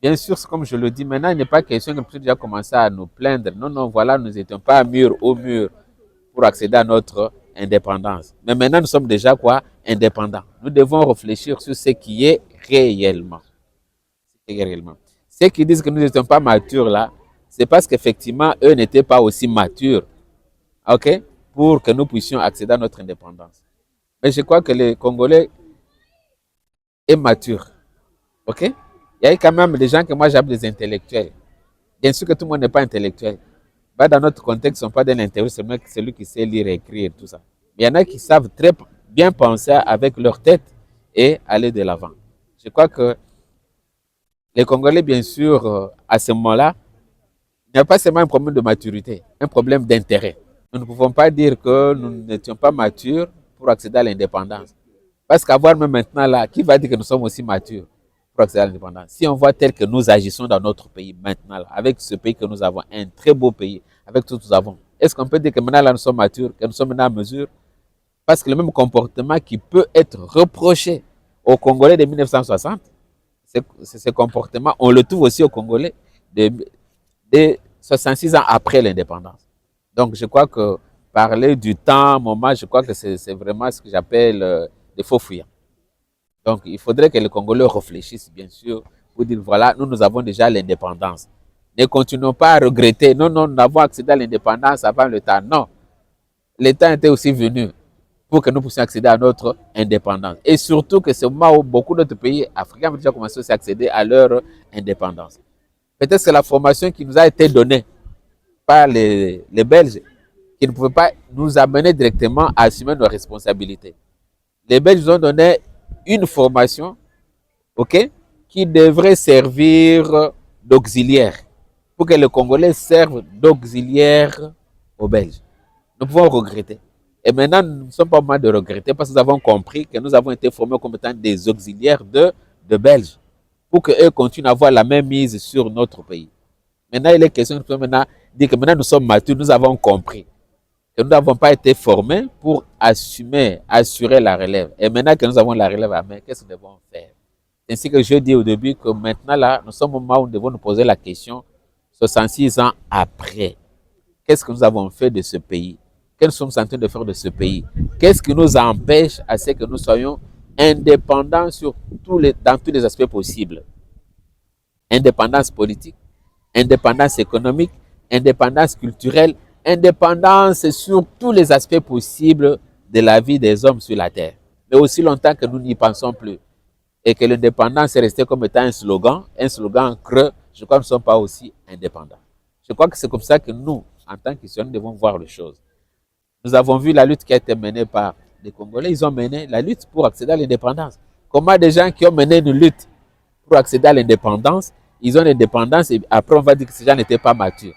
Bien sûr, comme je le dis, maintenant, il n'est pas question que nous puissions déjà commencer à nous plaindre. Non, non, voilà, nous n'étions pas mur au mur pour accéder à notre indépendance. Mais maintenant, nous sommes déjà quoi? Indépendants. Nous devons réfléchir sur ce qui est réellement. Réellement. Ceux qui disent que nous n'étions pas matures là, c'est parce qu'effectivement, eux n'étaient pas aussi matures, ok, pour que nous puissions accéder à notre indépendance. Mais je crois que les Congolais est mature, ok. Il y a quand même des gens que moi j'appelle des intellectuels. Bien sûr que tout le monde n'est pas intellectuel. Bah, dans notre contexte, ils ne sont pas dans l'intellectuel, c'est celui qui sait lire et écrire, tout ça. Mais il y en a qui savent très bien penser avec leur tête et aller de l'avant. Je crois que les Congolais, bien sûr, à ce moment-là, il n'y a pas seulement un problème de maturité, un problème d'intérêt. Nous ne pouvons pas dire que nous n'étions pas matures pour accéder à l'indépendance. Parce qu'avoir même maintenant là, qui va dire que nous sommes aussi matures pour accéder à l'indépendance? Si on voit tel que nous agissons dans notre pays maintenant, là, avec ce pays que nous avons, un très beau pays, avec tout ce que nous avons, est-ce qu'on peut dire que maintenant là nous sommes matures, que nous sommes maintenant à mesure? Parce que le même comportement qui peut être reproché aux Congolais de 1960, ce comportement, on le trouve aussi aux Congolais de, de 66 ans après l'indépendance. Donc je crois que parler du temps, moment, je crois que c'est vraiment ce que j'appelle des faux fuyants. Donc, il faudrait que les Congolais réfléchissent, bien sûr, pour dire, voilà, nous avons déjà l'indépendance. Ne continuons pas à regretter, non, non, nous avons accédé à l'indépendance avant le temps. Non, le temps était aussi venu pour que nous puissions accéder à notre indépendance. Et surtout que c'est au moment où beaucoup d'autres pays africains ont déjà commencé aussi à accéder à leur indépendance. Peut-être que c'est la formation qui nous a été donnée par les Belges qui ne pouvaient pas nous amener directement à assumer nos responsabilités. Les Belges nous ont donné une formation, ok, qui devrait servir d'auxiliaire, pour que les Congolais servent d'auxiliaire aux Belges. Nous pouvons regretter. Et maintenant, nous ne sommes pas au moment de regretter parce que nous avons compris que nous avons été formés comme étant des auxiliaires de Belges pour qu'eux continuent à avoir la même mise sur notre pays. Maintenant, il est question de maintenant dire que maintenant nous sommes matures, nous avons compris que nous n'avons pas été formés pour assurer la relève. Et maintenant que nous avons la relève à main, qu'est-ce que nous devons faire? C'est ainsi que je dis au début que maintenant, là, nous sommes au moment où nous devons nous poser la question, 66 ans après, qu'est-ce que nous avons fait de ce pays? Qu'est-ce que nous sommes en train de faire de ce pays? Qu'est-ce qui nous empêche à ce que nous soyons indépendants dans tous les aspects possibles? Indépendance politique, indépendance économique, indépendance culturelle, indépendance sur tous les aspects possibles de la vie des hommes sur la terre. Mais aussi longtemps que nous n'y pensons plus et que l'indépendance est restée comme étant un slogan creux, je crois que nous ne sommes pas aussi indépendants. Je crois que c'est comme ça que nous, en tant qu'Israéliens, devons voir les choses. Nous avons vu la lutte qui a été menée par les Congolais. Ils ont mené la lutte pour accéder à l'indépendance. Comment des gens qui ont mené une lutte pour accéder à l'indépendance, ils ont l'indépendance et après on va dire que ces gens n'étaient pas matures.